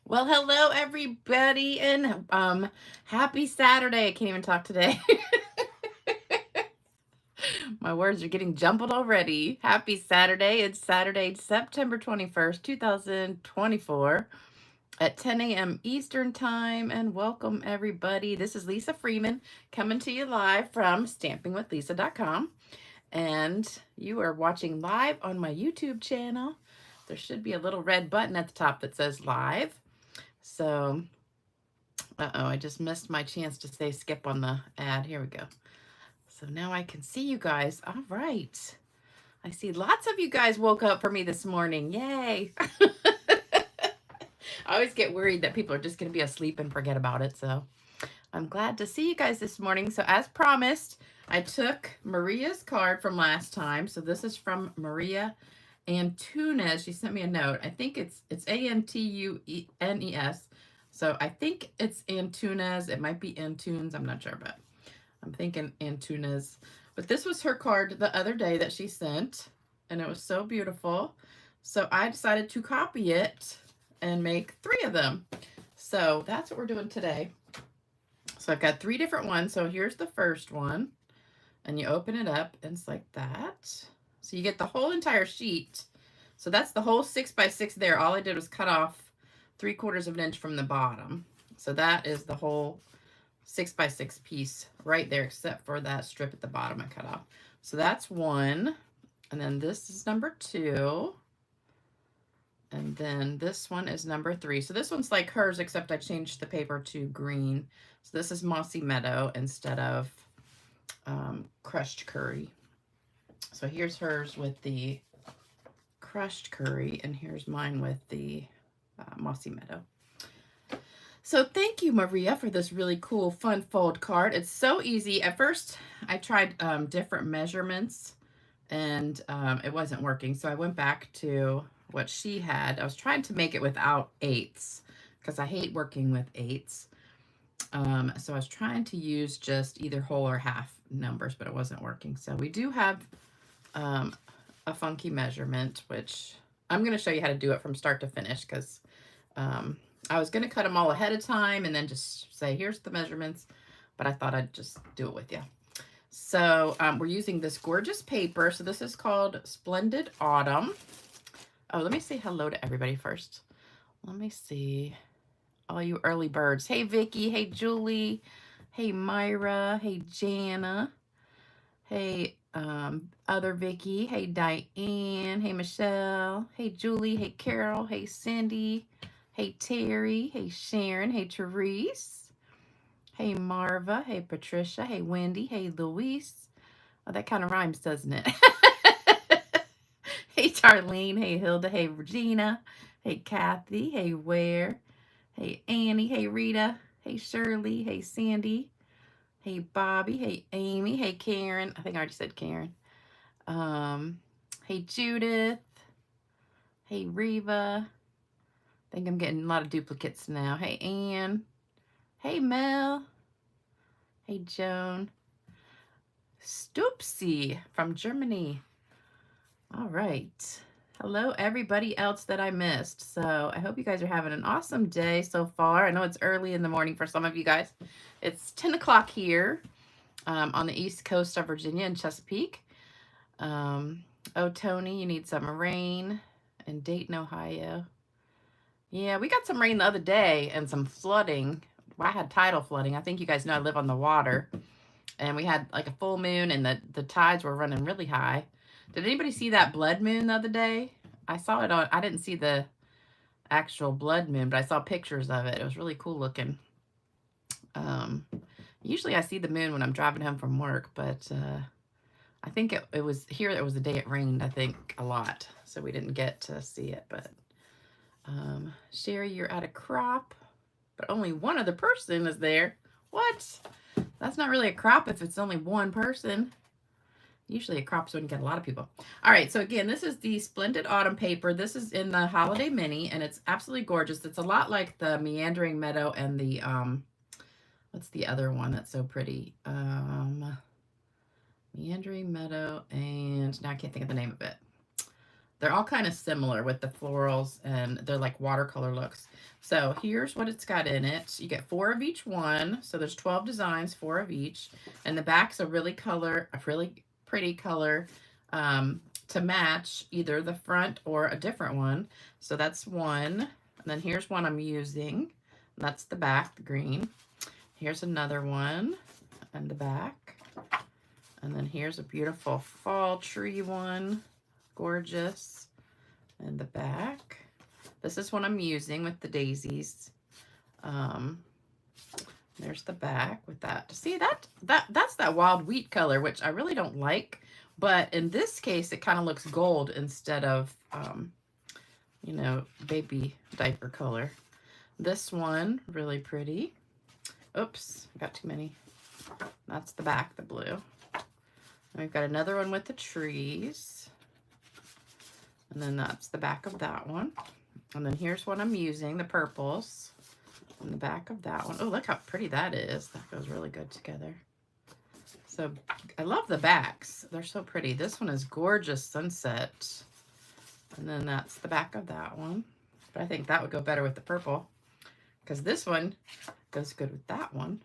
Well, hello everybody, and happy Saturday. I can't even talk today. My words are getting jumbled already. Happy Saturday. It's Saturday, September 21st, 2024 at 10 a.m. Eastern Time, and welcome everybody. This is Lisa Freeman coming to you live from stampingwithlisa.com, and you are watching live on my YouTube channel. There should be a little red button at the top that says live. So uh-oh, I just missed my chance to say skip on the ad. Here we go. So now I can see you guys. All right. I see lots of you guys woke up for me this morning. Yay. I always get worried that people are just going to be asleep and forget about it. So I'm glad to see you guys this morning. So as promised, I took Maria's card from last time. So this is from Maria Antunes. She sent me a note. I think it's Antunes. So I think it's Antunes. It might be Antunes. I'm not sure, but I'm thinking Antunes. But this was her card the other day that she sent, and it was so beautiful. So I decided to copy it and make 3 of them. So that's what we're doing today. So I've got 3 different ones. So here's the first one, and you open it up, and it's like that. So you get the whole entire sheet. So that's the whole 6x6 there. All I did was cut off 3/4 of an inch from the bottom. So that is the whole 6x6 piece right there, except for that strip at the bottom I cut off. So that's 1. And then this is number 2. And then this one is number 3. So this one's like hers, except I changed the paper to green. So this is Mossy Meadow instead of crushed curry. So here's hers with the crushed curry, and here's mine with the Mossy Meadow. So thank you, Maria, for this really cool, fun fold card. It's so easy. At first, I tried different measurements, and it wasn't working. So I went back to what she had. I was trying to make it without 8ths, because I hate working with 8ths. So I was trying to use just either whole or half numbers, but it wasn't working. So we do have a funky measurement, which I'm going to show you how to do it from start to finish, because I was going to cut them all ahead of time and then just say, here's the measurements, but I thought I'd just do it with you. So we're using this gorgeous paper. So this is called Splendid Autumn. Oh, let me say hello to everybody first. Let me see all you early birds. Hey, Vicky. Hey, Julie. Hey, Myra. Hey, Jana. Hey, other Vicky. Hey, Diane. Hey, Michelle. Hey, Julie. Hey, Carol. Hey, Cindy. Hey, Terry. Hey, Sharon. Hey, Therese. Hey, Marva. Hey, Patricia. Hey, Wendy. Hey, Louise. Oh, that kind of rhymes, doesn't it? Hey, Darlene. Hey, Hilda. Hey, Regina. Hey, Kathy. Hey, Ware. Hey, Annie. Hey, Rita. Hey, Shirley. Hey, Sandy. Hey, Bobby. Hey, Amy. Hey, Karen. I think I already said Karen. Hey, Judith. Hey, Reva. I think I'm getting a lot of duplicates now. Hey, Anne. Hey, Mel. Hey, Joan. Stoopsy from Germany. All right. Hello, everybody else that I missed. So I hope you guys are having an awesome day so far. I know it's early in the morning for some of you guys. It's 10 o'clock here on the east coast of Virginia and Chesapeake. Oh, Tony, you need some rain in Dayton, Ohio. Yeah, we got some rain the other day and some flooding. Well, I had tidal flooding. I think you guys know I live on the water. And we had like a full moon, and the tides were running really high. Did anybody see that blood moon the other day? I saw it on, I didn't see the actual blood moon, but I saw pictures of it. It was really cool looking. Usually I see the moon when I'm driving home from work, but I think it was here. It was the day it rained, I think, a lot. So we didn't get to see it, but Sherry, you're at a crop, but only one other person is there. What? That's not really a crop if it's only one person. Usually a crop's when you get a lot of people. All right, so again, this is the Splendid Autumn paper. This is in the Holiday Mini, and it's absolutely gorgeous. It's a lot like the Meandering Meadow and the, what's the other one that's so pretty? Meandering Meadow, and now I can't think of the name of it. They're all kind of similar with the florals, and they're like watercolor looks. So here's what it's got in it. You get 4 of each one. So there's 12 designs, 4 of each. And the back's a really pretty color to match either the front or a different one. So that's one. And then here's one I'm using. That's the back, the green. Here's another one and the back. And then here's a beautiful fall tree one. Gorgeous. And the back. This is what I'm using with the daisies. There's the back with that. See, that's that wild wheat color, which I really don't like. But in this case, it kind of looks gold instead of, you know, baby diaper color. This one, really pretty. Oops, I got too many. That's the back, the blue. And we've got another one with the trees. And then that's the back of that one. And then here's what I'm using, the purples. And the back of that one. Oh, look how pretty that is. That goes really good together. So I love the backs. They're so pretty. This one is gorgeous sunset. And then that's the back of that one. But I think that would go better with the purple, because this one goes good with that one.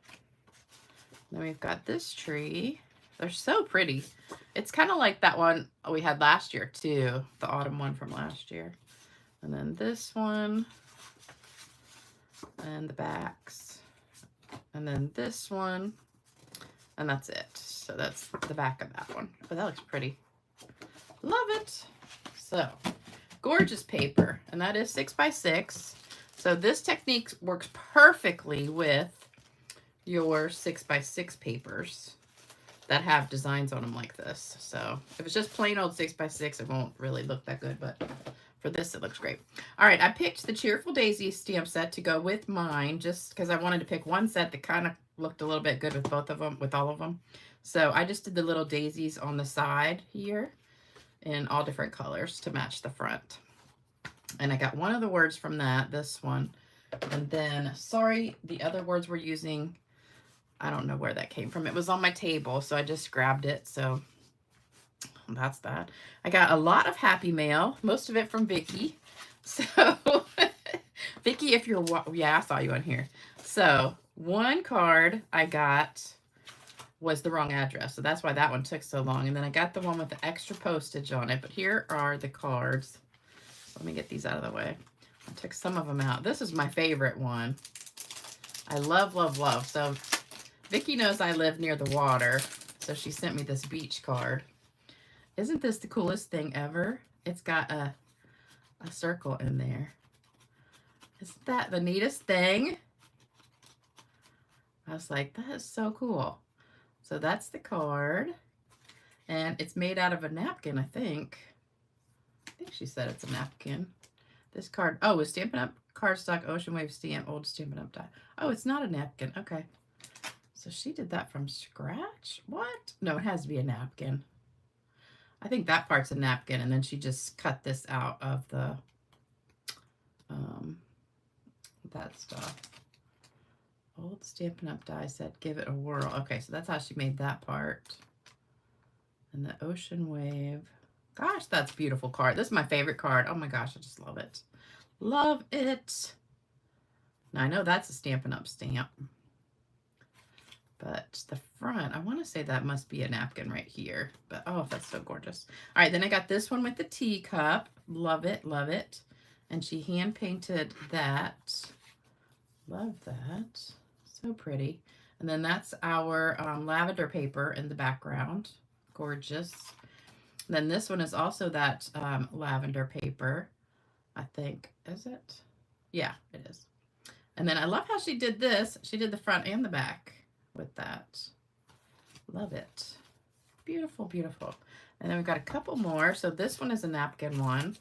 Then we've got this tree. They're so pretty. It's kind of like that one we had last year too, the autumn one from last year. And then this one, and the backs, and then this one, and that's it. So that's the back of that one. But that looks pretty. Love it. So gorgeous paper, and that is 6 by 6. So this technique works perfectly with your 6 by 6 papers that have designs on them like this. So if it's just plain old 6 by 6, it won't really look that good, but for this, it looks great. All right, I picked the Cheerful Daisy stamp set to go with mine, just because I wanted to pick one set that kind of looked a little bit good with both of them, with all of them. So I just did the little daisies on the side here in all different colors to match the front. And I got one of the words from that, this one. And then, sorry, the other words we're using, I don't know where that came from. It was on my table, so I just grabbed it. So that's that. I got a lot of happy mail, most of it from Vicky. So, Vicky, if you're, yeah, I saw you on here. So, one card I got was the wrong address, so that's why that one took so long. And then I got the one with the extra postage on it. But here are the cards. Let me get these out of the way. I took some of them out. This is my favorite one. I love, love, love. So, Vicky knows I live near the water, so she sent me this beach card. Isn't this the coolest thing ever? It's got a circle in there. Isn't that the neatest thing? I was like, that is so cool. So that's the card. And it's made out of a napkin, I think. I think she said it's a napkin. This card, oh, it's Stampin' Up cardstock Ocean Wave stamp, old Stampin' Up die. Oh, it's not a napkin. Okay. So she did that from scratch? What? No, it has to be a napkin. I think that part's a napkin, and then she just cut this out of the, that stuff. Old Stampin' Up die said, give it a whirl. Okay, so that's how she made that part. And the Ocean Wave. Gosh, that's a beautiful card. This is my favorite card. Oh my gosh, I just love it. Love it. Now, I know that's a Stampin' Up stamp. But the front, I want to say that must be a napkin right here. But, oh, that's so gorgeous. All right, then I got this one with the teacup. Love it, love it. And she hand-painted that. Love that. So pretty. And then that's our lavender paper in the background. Gorgeous. And then this one is also that lavender paper, I think. Is it? Yeah, it is. And then I love how she did this. She did the front and the back with that. Love it. Beautiful, beautiful. And then we've got a couple more. So this one is a napkin one.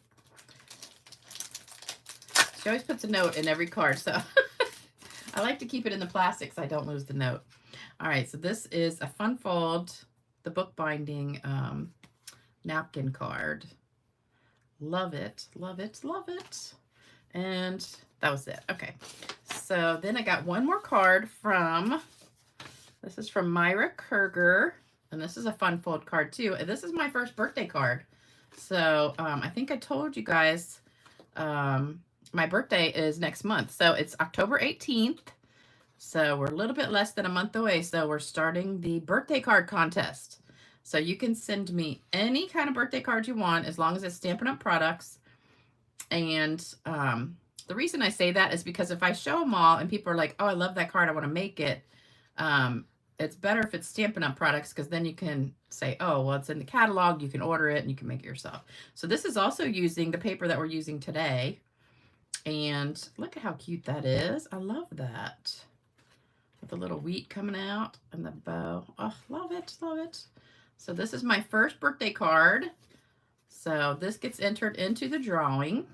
She always puts a note in every card, so I like to keep it in the plastic so I don't lose the note. All right, so this is a Fun Fold, the bookbinding napkin card. Love it, love it, love it. And that was it. Okay, so then I got one more card from, this is from Myra Kerger, and this is a Fun Fold card too. And this is my first birthday card. So I think I told you guys my birthday is next month. So it's October 18th. So we're a little bit less than a month away. So we're starting the birthday card contest. So you can send me any kind of birthday card you want as long as it's Stampin' Up! Products. And the reason I say that is because if I show them all and people are like, oh, I love that card, I want to make it, it's better if it's Stampin' Up! Products because then you can say, oh, well, it's in the catalog, you can order it, and you can make it yourself. So this is also using the paper that we're using today. And look at how cute that is. I love that. With the little wheat coming out and the bow. Oh, love it, love it. So this is my first birthday card. So this gets entered into the drawing.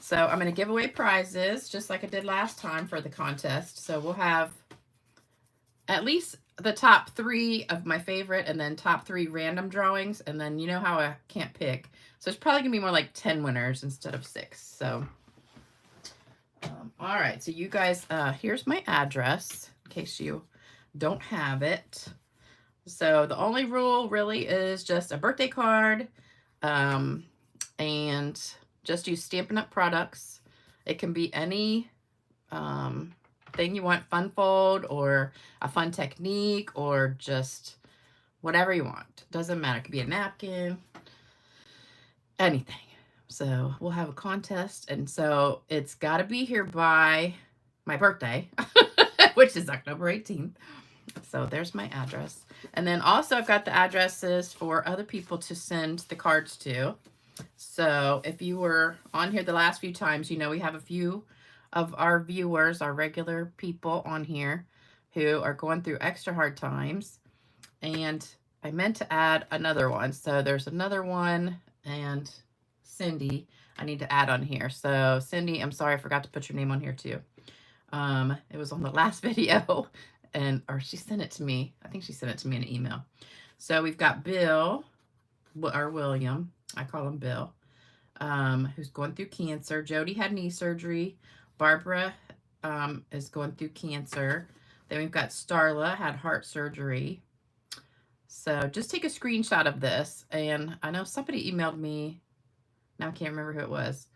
So I'm going to give away prizes just like I did last time for the contest. So we'll have at least the top 3 of my favorite and then top 3 random drawings. And then you know how I can't pick. So it's probably going to be more like 10 winners instead of 6. So, all right. So you guys, here's my address in case you don't have it. So the only rule really is just a birthday card and just use Stampin' Up! Products. It can be any thing you want, fun fold or a fun technique or just whatever you want. Doesn't matter. It could be a napkin, anything. So we'll have a contest. And so it's got to be here by my birthday, which is October 18th. So there's my address. And then also I've got the addresses for other people to send the cards to. So if you were on here the last few times, you know we have a few of our viewers, our regular people on here who are going through extra hard times. And I meant to add another one. So there's another one, and Cindy, I need to add on here. So Cindy, I'm sorry I forgot to put your name on here too. It was on the last video, or she sent it to me. I think she sent it to me in an email. So we've got Bill, or William, I call him Bill, who's going through cancer. Jody had knee surgery. Barbara is going through cancer. Then we've got Starla, had heart surgery. So just take a screenshot of this. And I know somebody emailed me, now I can't remember who it was,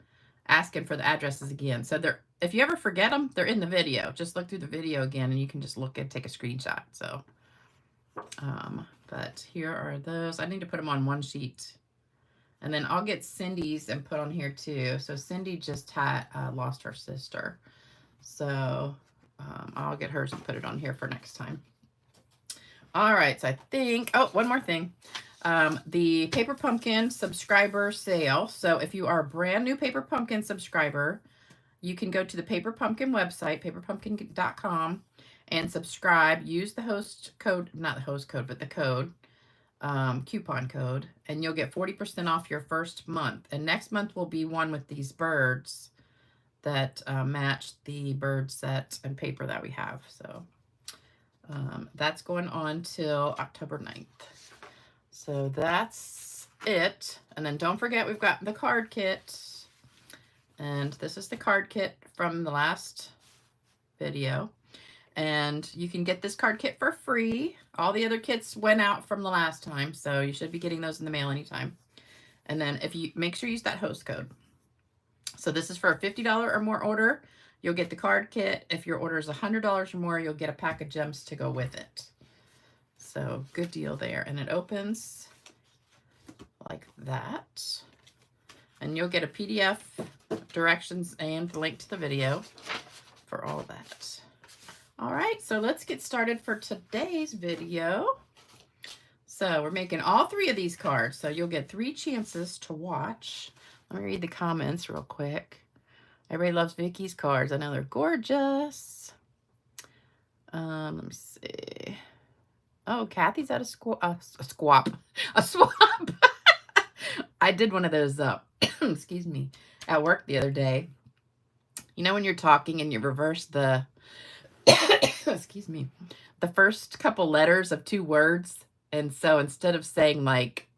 asking for the addresses again. So they're, if you ever forget them, they're in the video. Just look through the video again and you can just look and take a screenshot. So, but here are those. I need to put them on one sheet. And then I'll get Cindy's and put on here too. So Cindy just had lost her sister. So I'll get hers and put it on here for next time. All right, so I think, oh, one more thing. The Paper Pumpkin subscriber sale. So if you are a brand new Paper Pumpkin subscriber, you can go to the Paper Pumpkin website, paperpumpkin.com, and subscribe. Use the host code, not the host code, but the code, coupon code, and you'll get 40% off your first month. And next month will be one with these birds that match the bird set and paper that we have. So that's going on till October 9th. So that's it. And then don't forget, we've got the card kit. And this is the card kit from the last video. And you can get this card kit for free. All the other kits went out from the last time, so you should be getting those in the mail anytime. And then if you make sure you use that host code. So this is for a $50 or more order. You'll get the card kit. If your order is $100 or more, you'll get a pack of gems to go with it. So good deal there. And it opens like that. And you'll get a PDF, directions, and link to the video for all that. All right, so let's get started for today's video. So we're making all 3 of these cards. So you'll get 3 chances to watch. Let me read the comments real quick. Everybody loves Vicky's cards. I know they're gorgeous. Let me see. Oh, Kathy's at a swap. I did one of those, excuse me, at work the other day. You know when you're talking and you reverse the, excuse me, the first couple letters of 2 words. And so instead of saying like,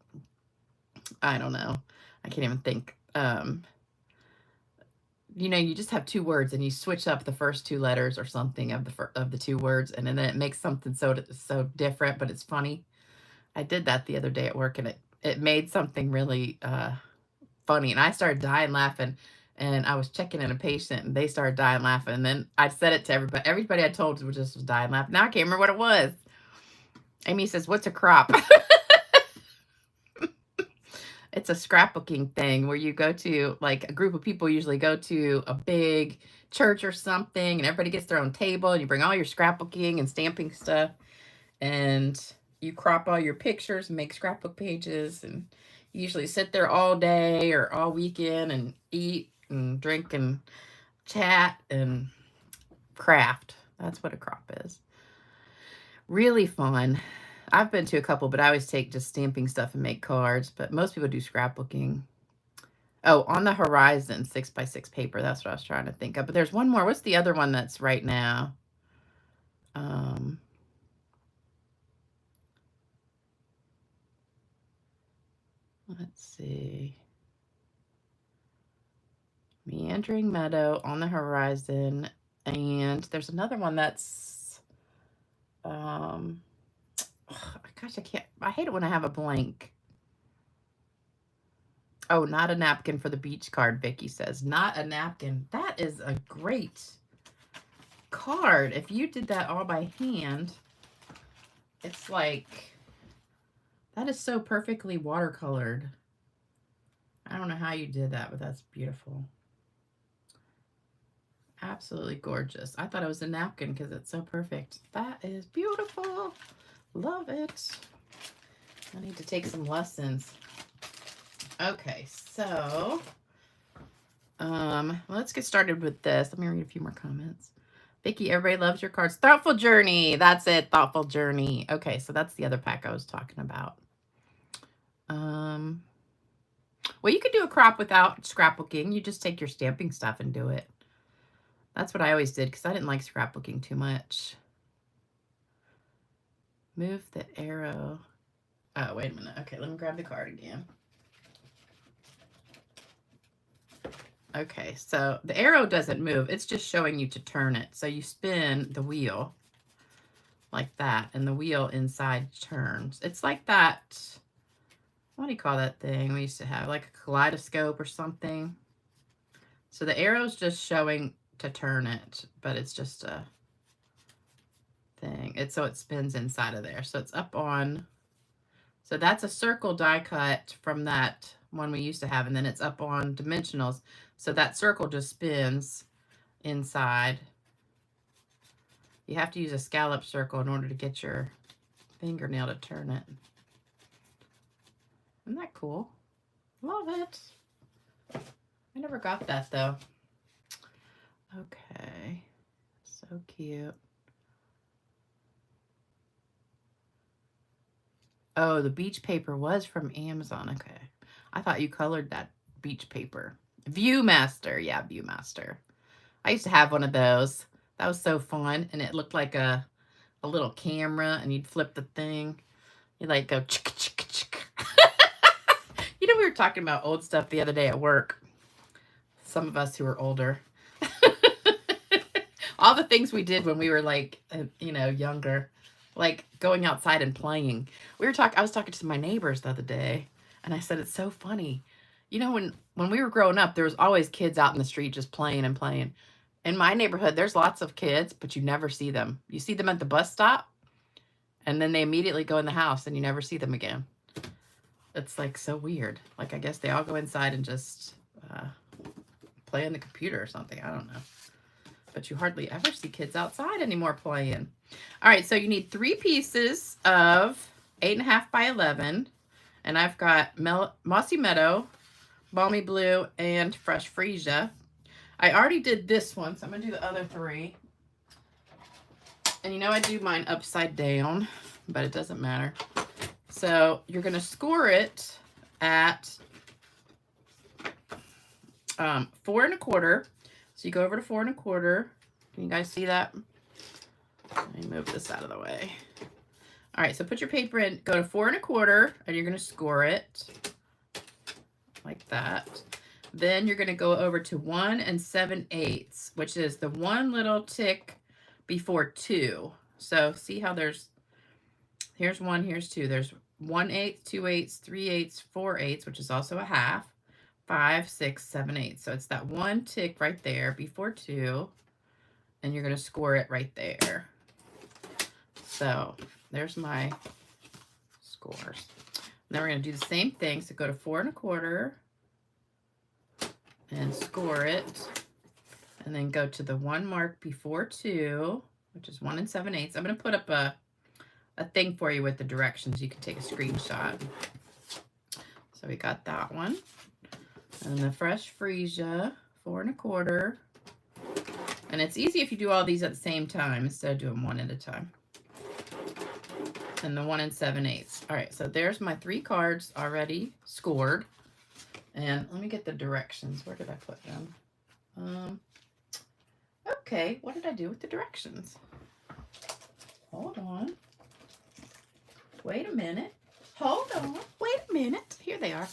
I don't know, I can't even think. You know, you just have 2 words and you switch up the first 2 letters or something of the 2 words. And then it makes something so different, but it's funny. I did that the other day at work and it made something really funny. And I started dying laughing. And I was checking in a patient, and they started dying laughing. And then I said it to everybody. Everybody I told was dying laughing. Now I can't remember what it was. Amy says, "What's a crop?" It's a scrapbooking thing where you go to, like, a group of people usually go to a big church or something, and everybody gets their own table, and you bring all your scrapbooking and stamping stuff, and you crop all your pictures and make scrapbook pages, and you usually sit there all day or all weekend and eat and drink and chat and craft. That's what a crop is. Really fun. I've been to a couple, but I always take just stamping stuff and make cards, but most people do scrapbooking. Oh, On the Horizon, 6x6 paper. That's what I was trying to think of. But there's one more. What's the other one that's right now? Let's see. Meandering Meadow, On the Horizon. And there's another one that's, gosh, I hate it when I have a blank. Oh, Not a Napkin for the Beach card, Vicky says. Not a Napkin. That is a great card. If you did that all by hand, it's like, that is so perfectly watercolored. I don't know how you did that, but that's beautiful. Absolutely gorgeous. I thought it was a napkin because it's so perfect. That is beautiful. Love it. I need to take some lessons. Okay, so let's get started with this. Let me read a few more comments. Vicky, everybody loves your cards. Thoughtful Journey. That's it. Thoughtful Journey. Okay, so that's the other pack I was talking about. Well, you could do a crop without scrapbooking. You just take your stamping stuff and do it. That's what I always did because I didn't like scrapbooking too much. Move the arrow. Oh, wait a minute. Okay, let me grab the card again. Okay, so the arrow doesn't move. It's just showing you to turn it. So you spin the wheel like that, and the wheel inside turns. It's like that, what do you call that thing we used to have? Like a kaleidoscope or something. So the arrow's just showing to turn it, but it's just a thing. So it spins inside of there. So it's up on, so that's a circle die cut from that one we used to have, and then it's up on dimensionals. So that circle just spins inside. You have to use a scallop circle in order to get your fingernail to turn it. Isn't that cool? Love it. I never got that though. Okay. So cute. Oh, the beach paper was from Amazon. Okay. I thought you colored that beach paper. Viewmaster. Yeah, Viewmaster. I used to have one of those. That was so fun. And it looked like a little camera, and you'd flip the thing. You like go chick, chick, chick. You know, we were talking about old stuff the other day at work. Some of us who are older. All the things we did when we were like, you know, younger, like going outside and playing. I was talking to my neighbors the other day, and I said, it's so funny. You know, when we were growing up, there was always kids out in the street just playing and playing. In my neighborhood, there's lots of kids, but you never see them. You see them at the bus stop, and then they immediately go in the house, and you never see them again. It's like so weird. Like, I guess they all go inside and just play on the computer or something. I don't know. But you hardly ever see kids outside anymore playing. All right, so you need 3 pieces of 8.5 by 11. And I've got Mossy Meadow, Balmy Blue, and Fresh Freesia. I already did this one, so I'm going to do the other 3. And you know I do mine upside down, but it doesn't matter. So you're going to score it at 4 1/4. So you go over to 4 1/4. Can you guys see that? Let me move this out of the way. All right, so put your paper in, go to 4 1/4, and you're going to score it like that. Then you're going to go over to 1 7/8, which is the one little tick before 2. So see how here's 1, here's 2. There's 1/8, 2/8, 3/8, 4/8, which is also a half, 5, 6, 7/8. So it's that one tick right there before 2, and you're going to score it right there. So there's my scores. Now we're going to do the same thing. So go to 4 1/4 and score it. And then go to the one mark before 2, which is 1 7/8. I'm going to put up a thing for you with the directions. You can take a screenshot. So we got that one. And the Fresh Freesia, 4 1/4. And it's easy if you do all these at the same time instead of doing one at a time. And the 1 7/8. All right, so there's my 3 cards already scored. And let me get the directions. Where did I put them? Okay, what did I do with the directions? Hold on. Wait a minute. Hold on. Wait a minute. Here they are.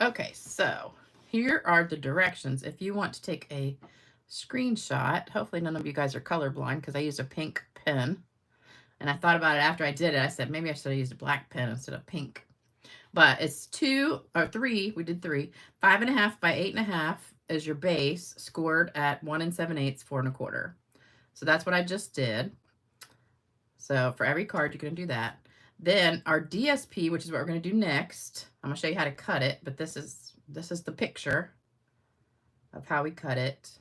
Okay, so here are the directions. If you want to take a screenshot, hopefully none of you guys are colorblind because I used a pink pen. And I thought about it after I did it. I said, maybe I should have used a black pen instead of pink. But it's 2 or 3. We did 3. 5 1/2 by 8 1/2 is your base, scored at 1 7/8, 4 1/4. So that's what I just did. So for every card, you're going to do that. Then our DSP, which is what we're going to do next. I'm going to show you how to cut it, but this is the picture of how we cut it.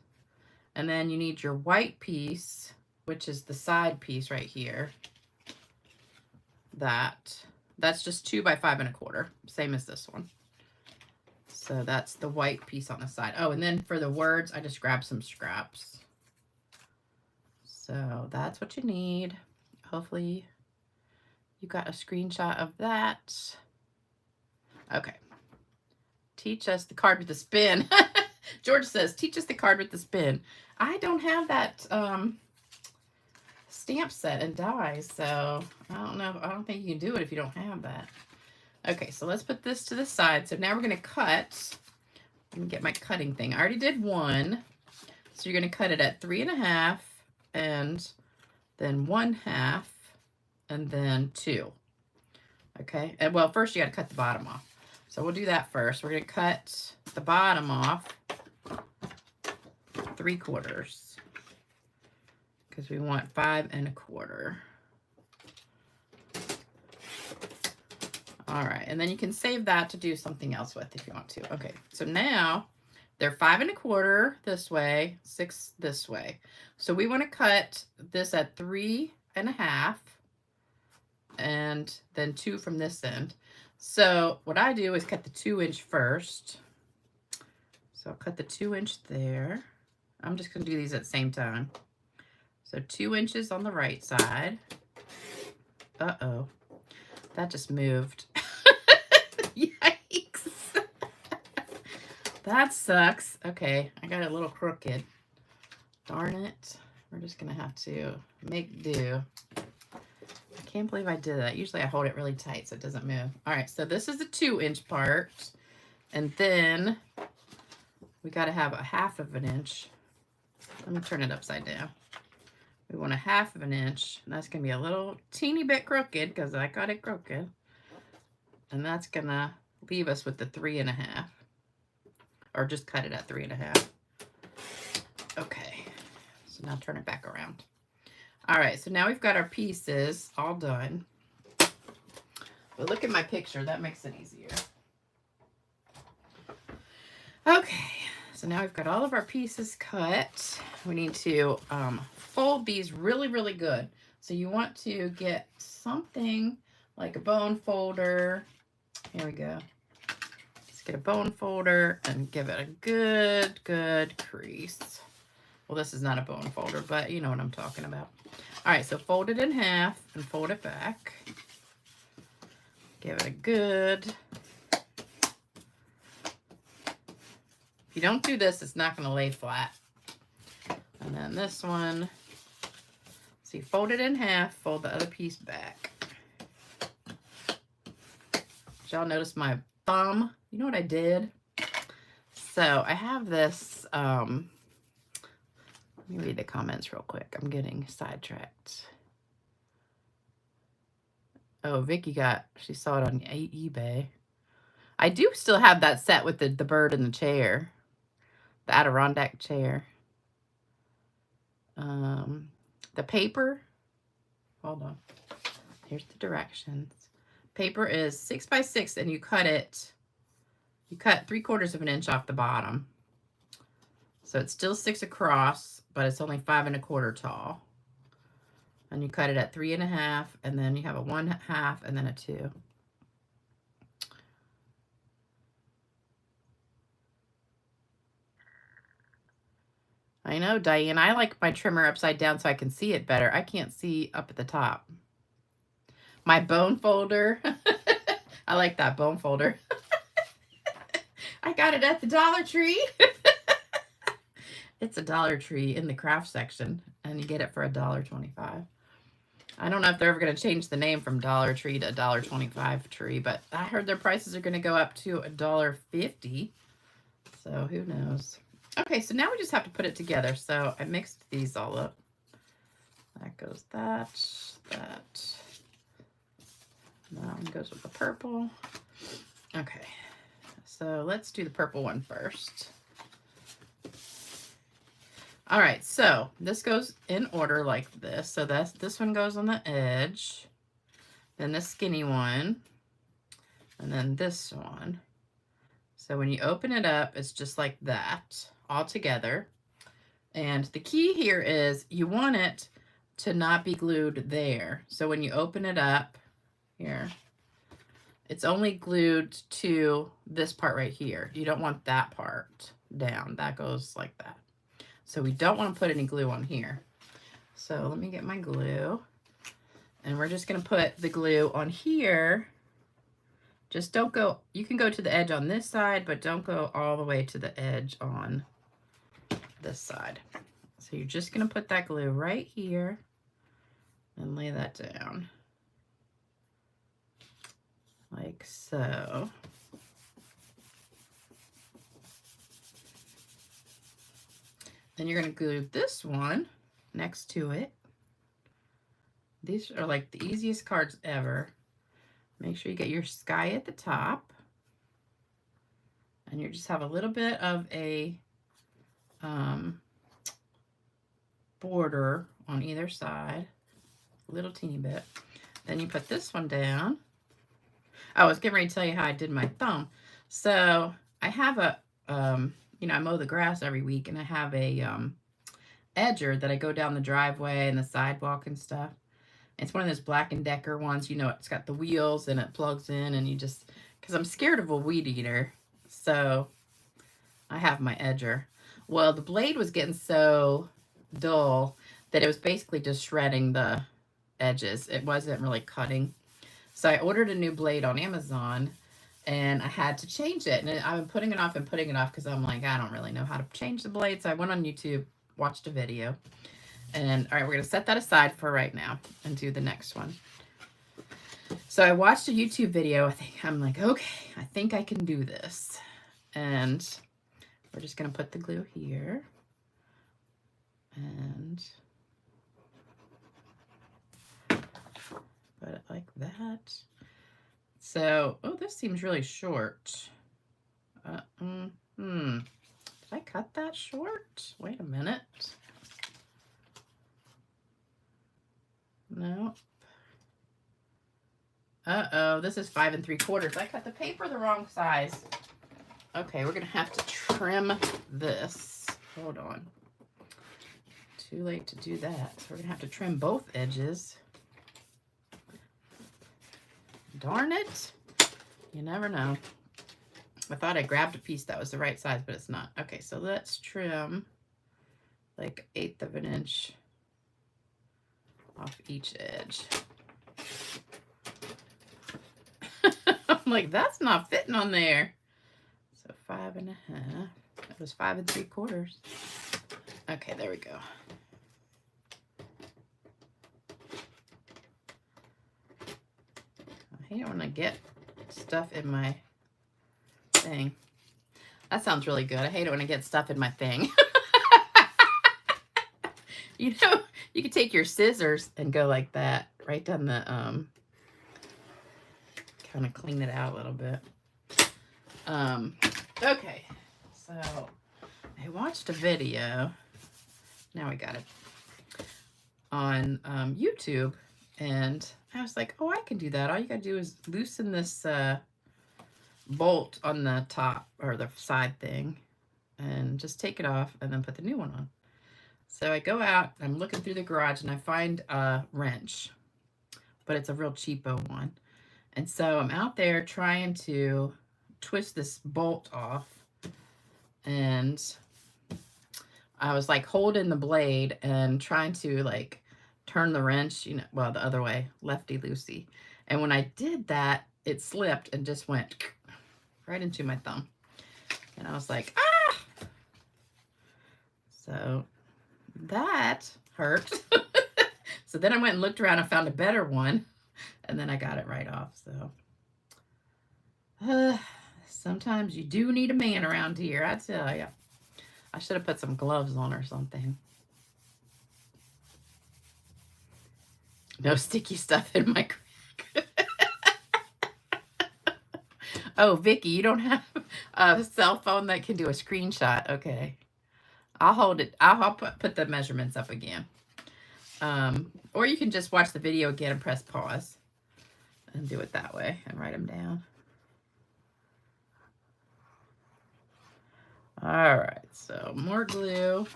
And then you need your white piece, which is the side piece right here. That's just 2 by 5 1/4, same as this one. So that's the white piece on the side. Oh, and then for the words, I just grabbed some scraps. So that's what you need. Hopefully you got a screenshot of that. Okay. Teach us the card with the spin. George says, teach us the card with the spin. I don't have that stamp set and dies, so I don't know. I don't think you can do it if you don't have that. Okay, so let's put this to the side. So now we're going to cut. Let me get my cutting thing. I already did 1. So you're going to cut it at 3 1/2 and then 1/2 and then 2. Okay, and well, first you got to cut the bottom off. So we'll do that first. We're going to cut the bottom off 3/4 because we want 5 1/4. All right, and then you can save that to do something else with if you want to. Okay, so now they're 5 1/4 this way, 6 this way. So we want to cut this at 3 1/2 and then 2 from this end. So what I do is cut the 2" first. So I'll cut the 2" there. I'm just going to do these at the same time. So 2 inches on the right side. Uh-oh. That just moved. Yikes. That sucks. Okay, I got it a little crooked. Darn it. We're just going to have to make do. I can't believe I did that. Usually I hold it really tight so it doesn't move. All right, so this is the 2" part. And then we got to have a 1/2 inch. Let me turn it upside down. We want a 1/2 inch, and that's going to be a little teeny bit crooked because I got it crooked. And that's going to leave us with the 3 1/2. Or just cut it at 3 1/2. Okay, so now turn it back around. All right, so now we've got our pieces all done. But look at my picture, that makes it easier. Okay, so now we've got all of our pieces cut. We need to fold these really, really good. So you want to get something like a bone folder. Here we go. Just get a bone folder and give it a good crease. Well, this is not a bone folder, but you know what I'm talking about. All right, so fold it in half and fold it back. Give it a good. If you don't do this, it's not going to lay flat. And then this one, so you fold it in half, fold the other piece back. Did y'all notice my thumb? You know what I did? So I have this, let me read the comments real quick. I'm getting sidetracked. Oh, Vicky she saw it on eBay. I do still have that set with the bird and the chair. The Adirondack chair. The paper. Hold on. Here's the directions. Paper is 6 by 6 and you cut 3/4 of an inch off the bottom. So it's still 6 across, but it's only 5 1/4 tall. And you cut it at 3 1/2, and then you have a 1/2 and then a 2. I know, Diane. I like my trimmer upside down so I can see it better. I can't see up at the top. My bone folder. I like that bone folder. I got it at the Dollar Tree. It's a Dollar Tree in the craft section, and you get it for $1.25. I don't know if they're ever going to change the name from Dollar Tree to $1.25 Tree, but I heard their prices are going to go up to $1.50. So who knows? Okay, so now we just have to put it together. So I mixed these all up. That goes that. That one goes with the purple. Okay, so let's do the purple one first. All right, so this goes in order like this. So this one goes on the edge, then the skinny one, and then this one. So when you open it up, it's just like that, all together. And the key here is you want it to not be glued there. So when you open it up here, it's only glued to this part right here. You don't want that part down. That goes like that. So we don't want to put any glue on here. So let me get my glue. And we're just going to put the glue on here. Just don't go, you can go to the edge on this side, but don't go all the way to the edge on this side. So you're just going to put that glue right here and lay that down. Like so. Then you're going to glue this one next to it. These are like the easiest cards ever. Make sure you get your sky at the top. And you just have a little bit of a border on either side. A little teeny bit. Then you put this one down. I was getting ready to tell you how I did my thumb. So I have a, you know, I mow the grass every week, and I have a edger that I go down the driveway and the sidewalk and stuff. It's one of those Black & Decker ones. You know, it's got the wheels and it plugs in, and you just, because I'm scared of a weed eater, so I have my edger. Well, the blade was getting so dull that it was basically just shredding the edges. It wasn't really cutting. So I ordered a new blade on Amazon, and I had to change it. And I've been putting it off and putting it off because I'm like, I don't really know how to change the blade. So I went on YouTube, watched a video. And all right, we're going to set that aside for right now and do the next one. So I watched a YouTube video. I'm like, okay, I think I can do this. And we're just going to put the glue here. And put it like that. So, oh, this seems really short. Did I cut that short? Wait a minute. No. Uh-oh, this is 5 3/4. I cut the paper the wrong size. Okay, we're gonna have to trim this. Hold on. Too late to do that. So we're gonna have to trim both edges. Darn it. You never know. I thought I grabbed a piece that was the right size, but it's not. Okay, so let's trim like 1/8 of an inch off each edge. I'm like, that's not fitting on there. So 5 1/2. That was 5 3/4. Okay, there we go. I hate when I get stuff in my thing. That sounds really good. I hate it when I get stuff in my thing. You know, you could take your scissors and go like that right down the kind of clean it out a little bit. Okay, so I watched a video. Now I got it on YouTube, and I was like, oh, I can do that. All you gotta do is loosen this bolt on the top or the side thing and just take it off and then put the new one on. So I go out, I'm looking through the garage, and I find a wrench, but it's a real cheapo one. And so I'm out there trying to twist this bolt off, and I was like holding the blade and trying to like turn the wrench, you know, well, the other way, lefty-loosey. And when I did that, it slipped and just went right into my thumb. And I was like, ah! So that hurt. So then I went and looked around and found a better one, and then I got it right off. So sometimes you do need a man around here, I tell you. I should have put some gloves on or something. No sticky stuff in my crack. Oh, Vicky, you don't have a cell phone that can do a screenshot. Okay. I'll hold it. I'll put the measurements up again. Or you can just watch the video again and press pause and do it that way and write them down. All right, so more glue.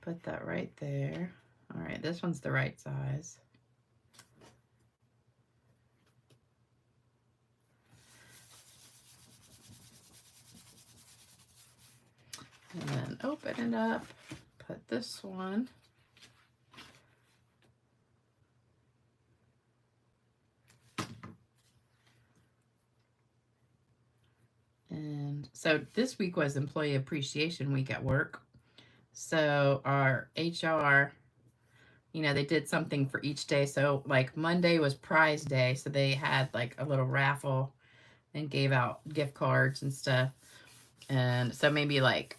Put that right there. All right, this one's the right size. And then open it up, put this one. And so this week was Employee Appreciation Week at work. So our HR, you know, they did something for each day. So like Monday was prize day. So they had like a little raffle and gave out gift cards and stuff. And so maybe like,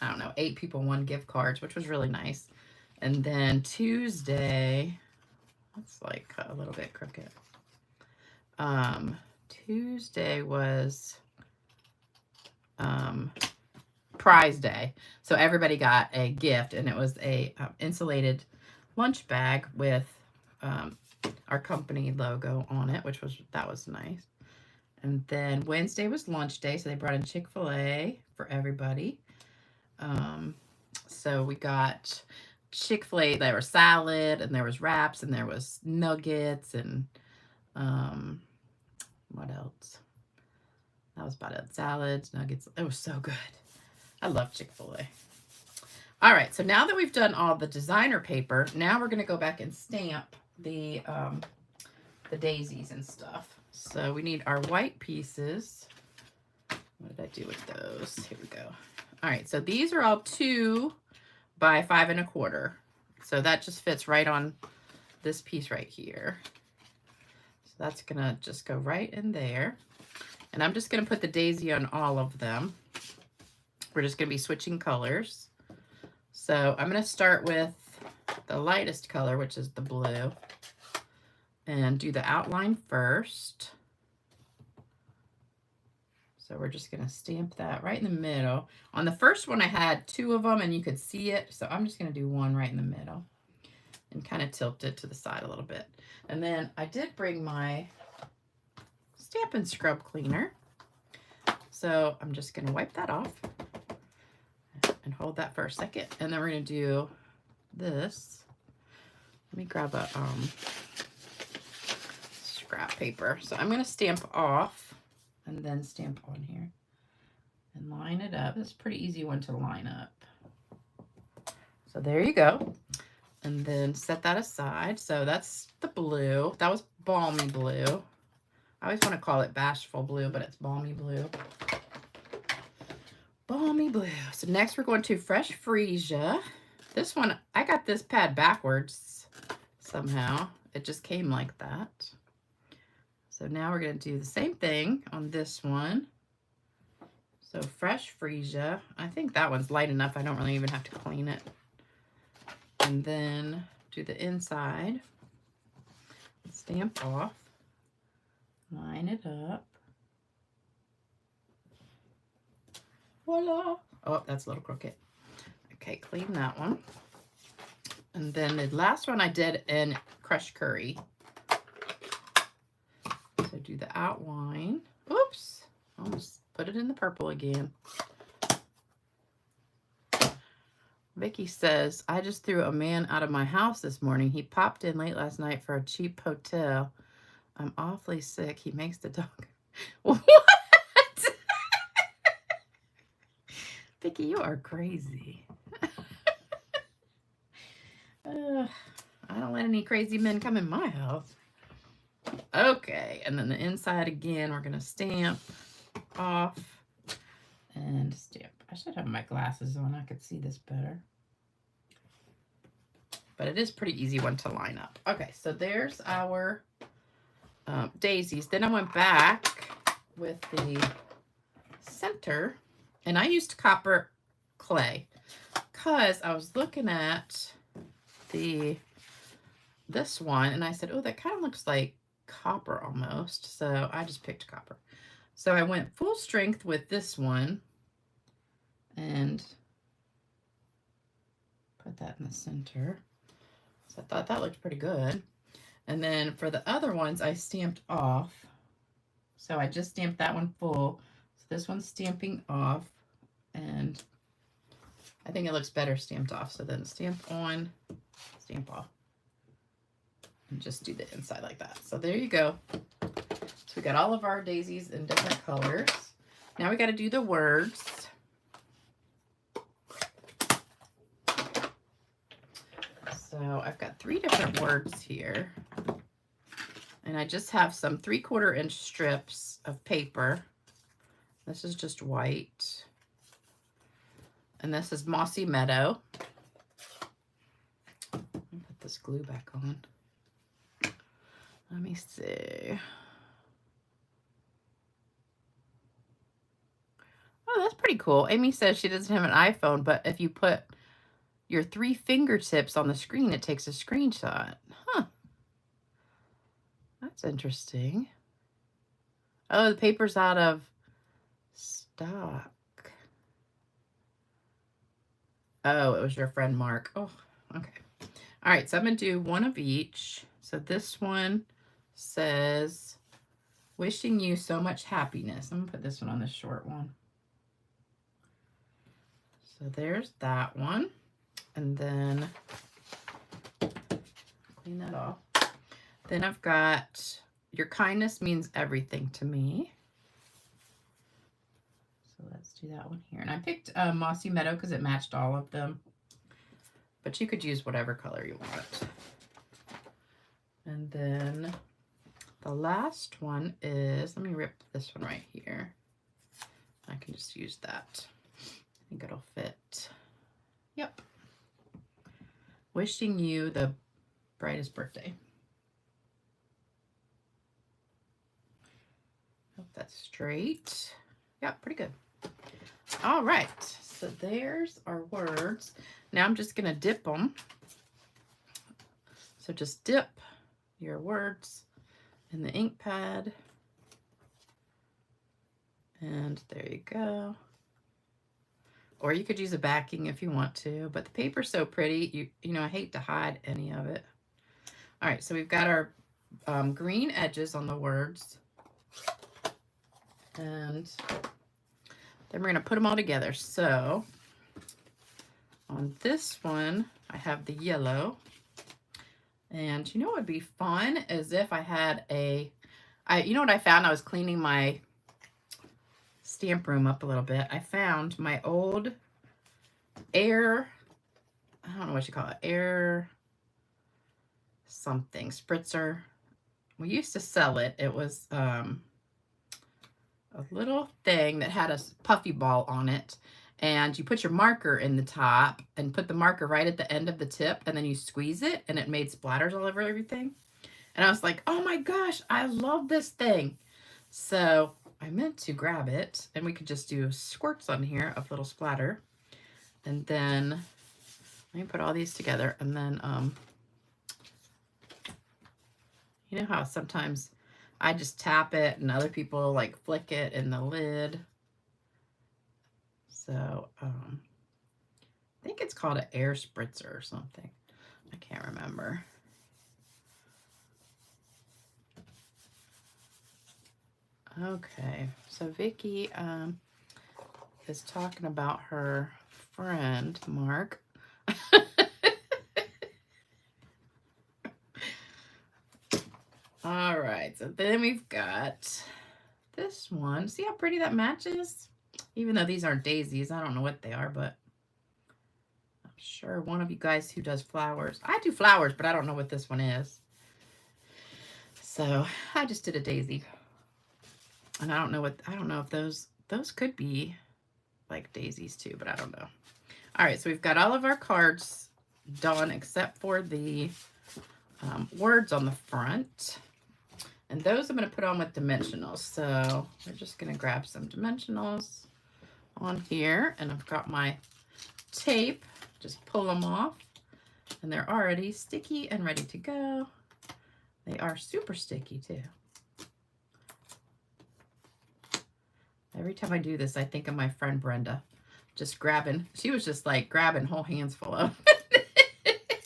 I don't know, 8 people won gift cards, which was really nice. And then Tuesday, that's like a little bit crooked. Tuesday was prize day. So everybody got a gift, and it was a insulated lunch bag with our company logo on it, that was nice. And then Wednesday was lunch day, so they brought in Chick-fil-A for everybody. So we got Chick-fil-A, there was salad, and there was wraps, and there was nuggets, and what else? That was about it. Salads, nuggets. It was so good. I love Chick-fil-A. All right, so now that we've done all the designer paper, now we're going to go back and stamp the daisies and stuff. So we need our white pieces. What did I do with those? Here we go. All right, so these are all 2 by 5 1/4. So that just fits right on this piece right here. So that's going to just go right in there. And I'm just going to put the daisy on all of them. We're just going to be switching colors. So I'm going to start with the lightest color, which is the blue, and do the outline first. So we're just going to stamp that right in the middle. On the first one, I had 2 of them, and you could see it. So I'm just going to do 1 right in the middle and kind of tilt it to the side a little bit. And then I did bring my Stampin' Scrub Cleaner. So I'm just going to wipe that off and hold that for a second. And then we're going to do this. Let me grab a scrap paper. So I'm going to stamp off and then stamp on here and line it up. It's a pretty easy one to line up. So there you go. And then set that aside. So that's the blue. That was balmy blue. I always want to call it bashful blue, but it's balmy blue. Balmy blue. So next we're going to Fresh Freesia. This one, I got this pad backwards somehow. It just came like that. So now we're going to do the same thing on this one. So Fresh Freesia. I think that one's light enough. I don't really even have to clean it. And then do the inside. Stamp off. line it up. Voila. Oh, that's a little crooked. Okay, clean that one. And then the last one I did in crushed curry. So do the outline. Oops, almost put it in the purple again. Vicky says, I just threw a man out of my house this morning. He popped in late last night for a cheap hotel. I'm awfully sick. He makes the dog. What? Vicky, you are crazy. I don't let any crazy men come in my house. Okay, and then the inside again, we're going to stamp off and stamp. I should have my glasses on. I could see this better. But it is pretty easy one to line up. Okay, so there's our daisies. Then I went back with the center, and I used copper clay because I was looking at this one, and I said, oh, that kind of looks like copper almost. So I just picked copper. So I went full strength with this one and put that in the center. So I thought that looked pretty good. And then for the other ones, I stamped off. So I just stamped that one full. So this one's stamping off, and I think it looks better stamped off. So then stamp on, stamp off, and just do the inside like that. So there you go. So we got all of our daisies in different colors. Now we got to do the words. So I've got 3 different words here. And I just have some 3/4 inch strips of paper. This is just white. And this is Mossy Meadow. Let me put this glue back on. Let me see. Oh, that's pretty cool. Amy says she doesn't have an iPhone, but if you put your 3 fingertips on the screen, it takes a screenshot. Huh. That's interesting. Oh, the paper's out of stock. Oh, it was your friend Mark. Oh, okay. All right, so I'm going to do one of each. So this one says, wishing you so much happiness. I'm going to put this one on the short one. So there's that one. And then clean that off. Then I've got, your kindness means everything to me. So let's do that one here. And I picked Mossy Meadow because it matched all of them. But you could use whatever color you want. And then the last one is, let me rip this one right here. I can just use that. I think it'll fit. Yep. Wishing you the brightest birthday. Hope that's straight. Yeah, pretty good. All right, so there's our words. Now I'm just gonna dip them. So just dip your words in the ink pad. And there you go. Or you could use a backing if you want to, but the paper's so pretty, you know, I hate to hide any of it. All right, so we've got our green edges on the words. And then we're going to put them all together. So on this one, I have the yellow. And you know what would be fun is if I had you know what I found? I was cleaning my stamp room up a little bit. I found my old I don't know what you call it, air something, Spritzer. We used to sell it. It was a little thing that had a puffy ball on it, and you put your marker in the top and put the marker right at the end of the tip, and then you squeeze it, and it made splatters all over everything. And I was like, oh my gosh, I love this thing. So I meant to grab it, and we could just do squirts on here of little splatter. And then let me put all these together, and then you know how sometimes I just tap it and other people like flick it in the lid. So, I think it's called an air spritzer or something. I can't remember. Okay, so Vicky is talking about her friend, Mark. All right, so then we've got this one. See how pretty that matches? Even though these aren't daisies, I don't know what they are, but I'm sure one of you guys who does flowers. I do flowers, but I don't know what this one is. So I just did a daisy. And I don't know if those could be like daisies too, but I don't know. All right, so we've got all of our cards done except for the words on the front. And those I'm going to put on with dimensionals. So we're just going to grab some dimensionals on here. And I've got my tape. Just pull them off. And they're already sticky and ready to go. They are super sticky too. Every time I do this, I think of my friend Brenda. Just grabbing. She was just like grabbing whole hands full of. It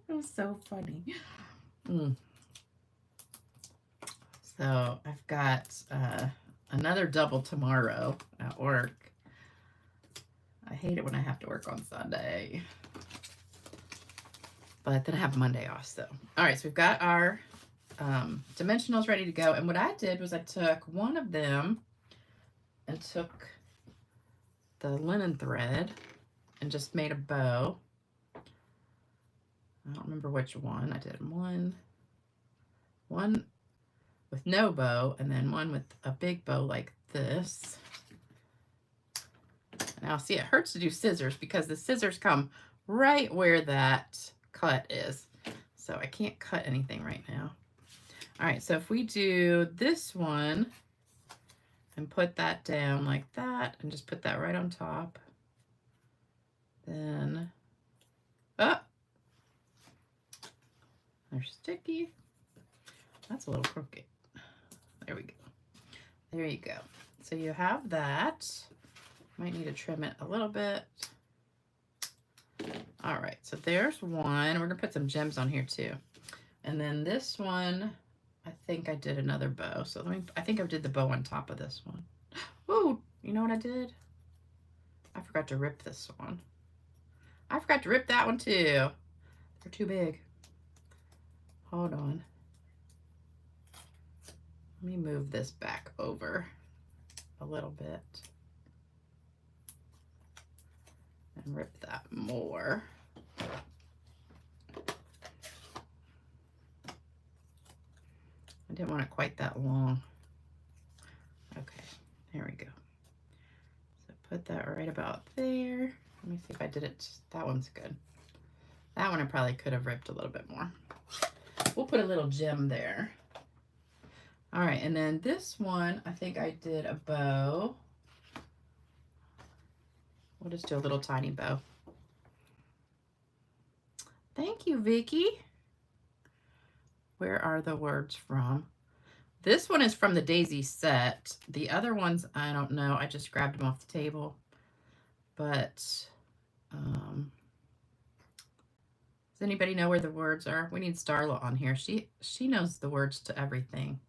was so funny. So I've got another double tomorrow at work. I hate it when I have to work on Sunday. But then I have Monday off. So, all right, so we've got our dimensionals ready to go. And what I did was I took one of them and took the linen thread and just made a bow. I don't remember which one. I did one with no bow, and then one with a big bow like this. Now, see, it hurts to do scissors because the scissors come right where that cut is. So I can't cut anything right now. All right, so if we do this one and put that down like that and just put that right on top, then, oh, they're sticky. That's a little crooked. There we go. There you go. So you have that. Might need to trim it a little bit. All right, so there's one. We're gonna put some gems on here too. And then this one, I think I did another bow. So I think I did the bow on top of this one. Oh, you know what I did? I forgot to rip this one. I forgot to rip that one too. They're too big. Hold on. Let me move this back over a little bit and rip that more. I didn't want it quite that long. Okay, there we go. So put that right about there. Let me see if I did it. That one's good. That one I probably could have ripped a little bit more. We'll put a little gem there. All right, and then this one, I think I did a bow. We'll just do a little tiny bow. Thank you, Vicky. Where are the words from? This one is from the Daisy set. The other ones, I don't know. I just grabbed them off the table. But does anybody know where the words are? We need Starla on here. She knows the words to everything.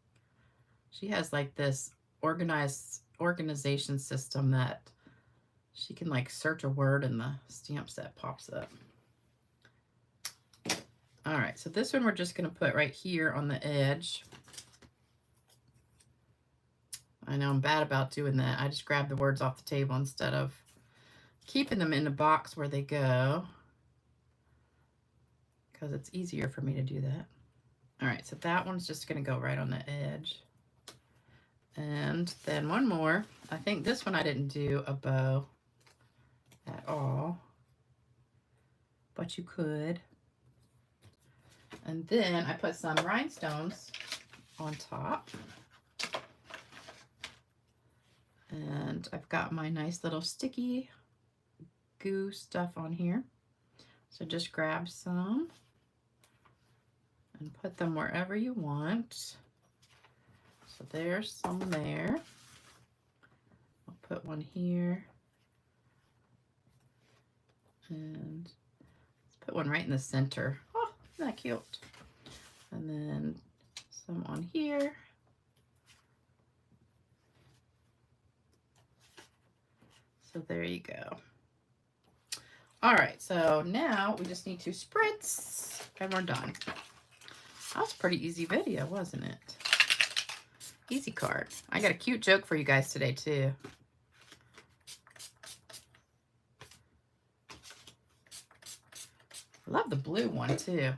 She has like this organization system that she can like search a word and the stamp set pops up. All right, so this one we're just going to put right here on the edge. I know I'm bad about doing that. I just grab the words off the table instead of keeping them in the box where they go, because it's easier for me to do that. All right, so that one's just going to go right on the edge. And then one more. I think this one I didn't do a bow at all, but you could. And then I put some rhinestones on top. And I've got my nice little sticky goo stuff on here. So just grab some and put them wherever you want. So there's some there. I'll put one here. And let's put one right in the center. Oh, isn't that cute? And then some on here. So there you go. All right, so now we just need to spritz and we're done. That was a pretty easy video, wasn't it? Easy card. I got a cute joke for you guys today too. I love the blue one too.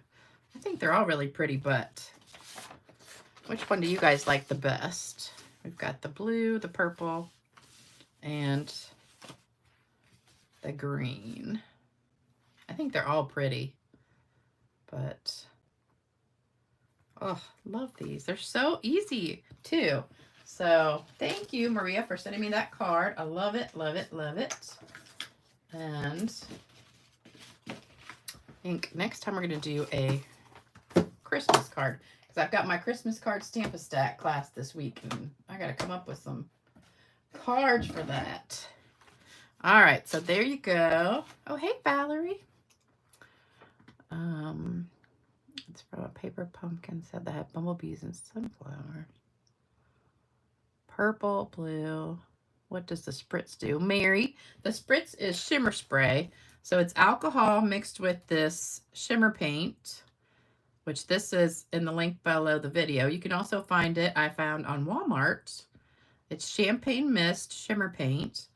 I think they're all really pretty, but which one do you guys like the best? We've got the blue, the purple, and the green. I think they're all pretty, but oh, love these. They're so easy too. So thank you, Maria, for sending me that card. I love it, love it, love it. And I think next time we're going to do a Christmas card, because I've got my Christmas card Stamp-A-Stack class this week, and I got to come up with some cards for that. All right, so there you go. Oh, hey, Valerie. It's from a paper pumpkin set that had bumblebees and sunflowers. Purple, blue. What does the spritz do? Mary, the spritz is shimmer spray. So it's alcohol mixed with this shimmer paint, which this is in the link below the video. You can also find it, I found on Walmart. It's champagne mist shimmer paint.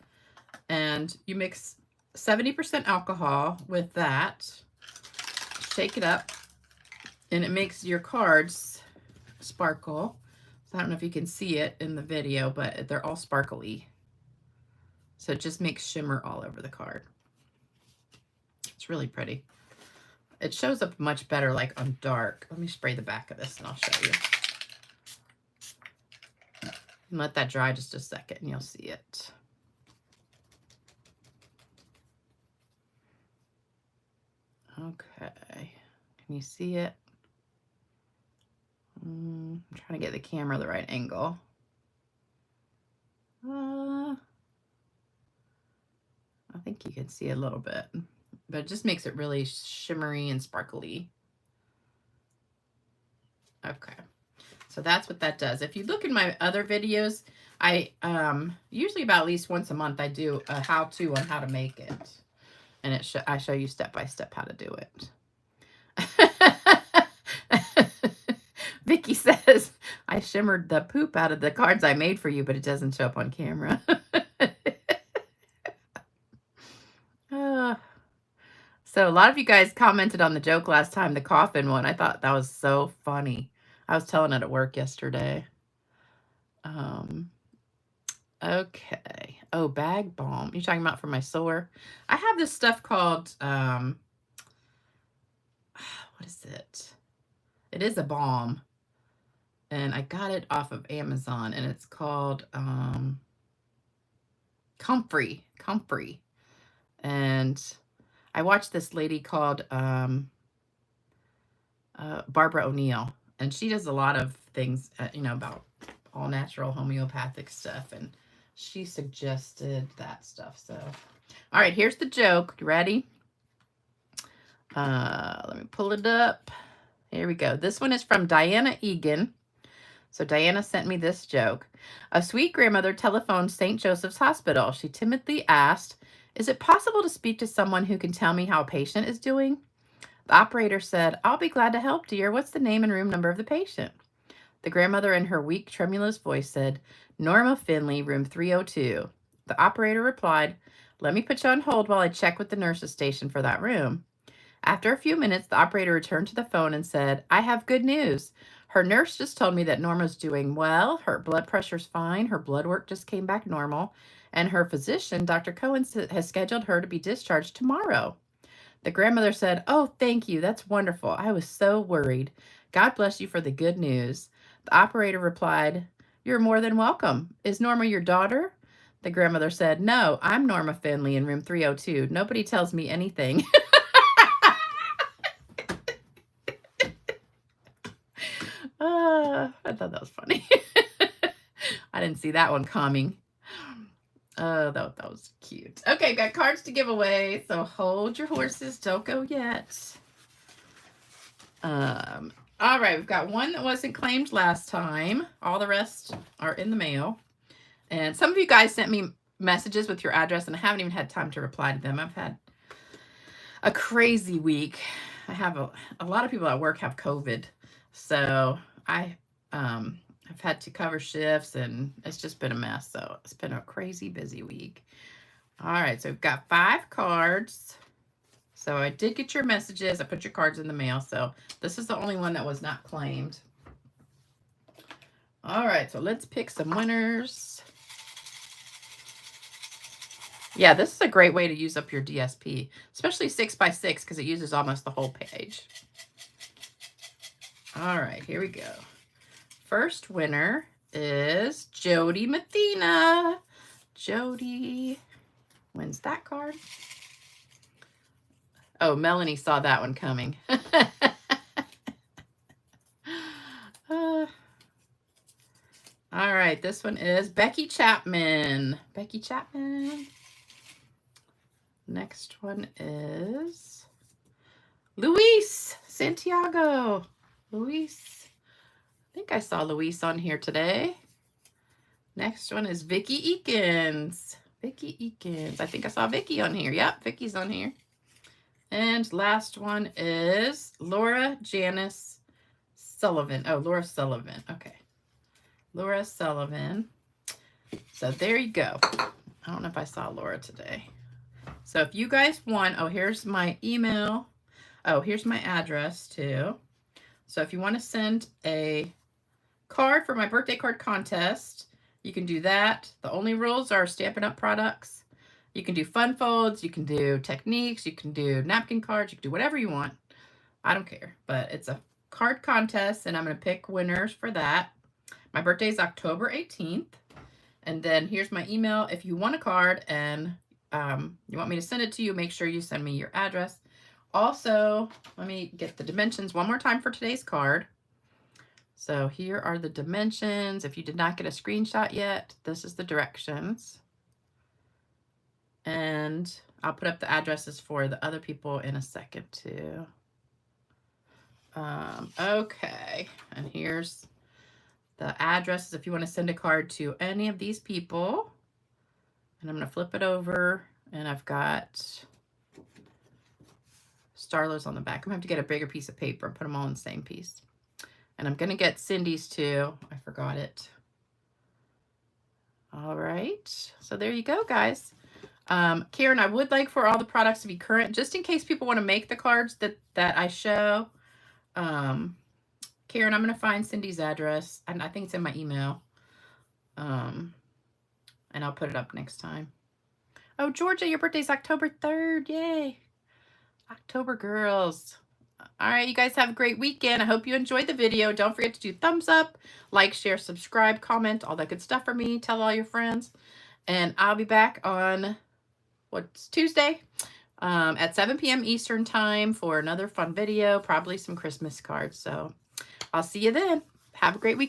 And you mix 70% alcohol with that. Shake it up. And it makes your cards sparkle. So I don't know if you can see it in the video, but they're all sparkly. So it just makes shimmer all over the card. It's really pretty. It shows up much better like on dark. Let me spray the back of this and I'll show you. And let that dry just a second and you'll see it. Okay. Can you see it? I'm trying to get the camera the right angle. I think you can see a little bit, but it just makes it really shimmery and sparkly. Okay, so that's what that does. If you look in my other videos, I usually about at least once a month I do a how-to on how to make it, and I show you step by step how to do it. Vicky says, I shimmered the poop out of the cards I made for you, but it doesn't show up on camera. So a lot of you guys commented on the joke last time, the coffin one. I thought that was so funny. I was telling it at work yesterday. Okay. Oh, bag balm. You're talking about for my sore? I have this stuff called, what is it? It is a balm. And I got it off of Amazon, and it's called Comfrey. And I watched this lady called Barbara O'Neill, and she does a lot of things, you know, about all natural homeopathic stuff, and she suggested that stuff. So, all right, here's the joke. You ready? Let me pull it up. Here we go. This one is from Diana Egan. So Diana sent me this joke. A sweet grandmother telephoned St. Joseph's Hospital. She timidly asked, "Is it possible to speak to someone who can tell me how a patient is doing?" The operator said, "I'll be glad to help, dear. What's the name and room number of the patient?" The grandmother, in her weak, tremulous voice, said, "Norma Finley, room 302. The operator replied, "Let me put you on hold while I check with the nurses station for that room." After a few minutes, the operator returned to the phone and said, "I have good news. Her nurse just told me that Norma's doing well. Her blood pressure's fine. Her blood work just came back normal. And her physician, Dr. Cohen, has scheduled her to be discharged tomorrow." The grandmother said, "Oh, thank you. That's wonderful. I was so worried. God bless you for the good news." The operator replied, "You're more than welcome. Is Norma your daughter?" The grandmother said, "No, I'm Norma Finley in room 302. Nobody tells me anything." I thought that was funny. I didn't see that one coming. Oh, that was cute. Okay, got cards to give away, so hold your horses. Don't go yet. All right, we've got one that wasn't claimed last time. All the rest are in the mail. And some of you guys sent me messages with your address, and I haven't even had time to reply to them. I've had a crazy week. I have a lot of people at work have COVID, so I've had to cover shifts, and it's just been a mess. So it's been a crazy busy week. All right, so we've got 5 cards. So I did get your messages. I put your cards in the mail. So this is the only one that was not claimed. All right, so let's pick some winners. Yeah, this is a great way to use up your DSP, especially 6x6 because it uses almost the whole page. All right, here we go. First winner is Jody Mathena. Jody wins that card. Oh, Melanie saw that one coming. All right, this one is Becky Chapman. Becky Chapman. Next one is Luis Santiago. Luis. I think I saw Luis on here today. Next one is Vicky Eakins. Vicky Eakins. I think I saw Vicky on here. Yep, Vicky's on here. And last one is Laura Janice Sullivan. Oh, Laura Sullivan. Okay. Laura Sullivan. So there you go. I don't know if I saw Laura today. So if you guys want, oh, here's my email. Oh, here's my address too. So if you want to send a card for my birthday card contest, you can do that. The only rules are Stampin' Up! Products. You can do fun folds, you can do techniques, you can do napkin cards, you can do whatever you want. I don't care, but it's a card contest, and I'm going to pick winners for that. My birthday is October 18th, and then here's my email. If you want a card and you want me to send it to you, make sure you send me your address. Also, let me get the dimensions one more time for today's card. So here are the dimensions. If you did not get a screenshot yet, this is the directions. And I'll put up the addresses for the other people in a second too. Okay, and here's the addresses if you want to send a card to any of these people. And I'm going to flip it over, and I've got Starlers on the back. I'm going to have to get a bigger piece of paper and put them all in the same piece. And I'm going to get Cindy's too. I forgot it. All right, so there you go, guys. Karen, I would like for all the products to be current, just in case people want to make the cards that I show. Karen, I'm going to find Cindy's address, and I think it's in my email. And I'll put it up next time. Oh, Georgia, your birthday's October 3rd. Yay. October girls. All right, you guys have a great weekend. I hope you enjoyed the video. Don't forget to do thumbs up, like, share, subscribe, comment, all that good stuff for me. Tell all your friends. And I'll be back on Tuesday at 7 p.m. Eastern time for another fun video, probably some Christmas cards. So I'll see you then. Have a great week.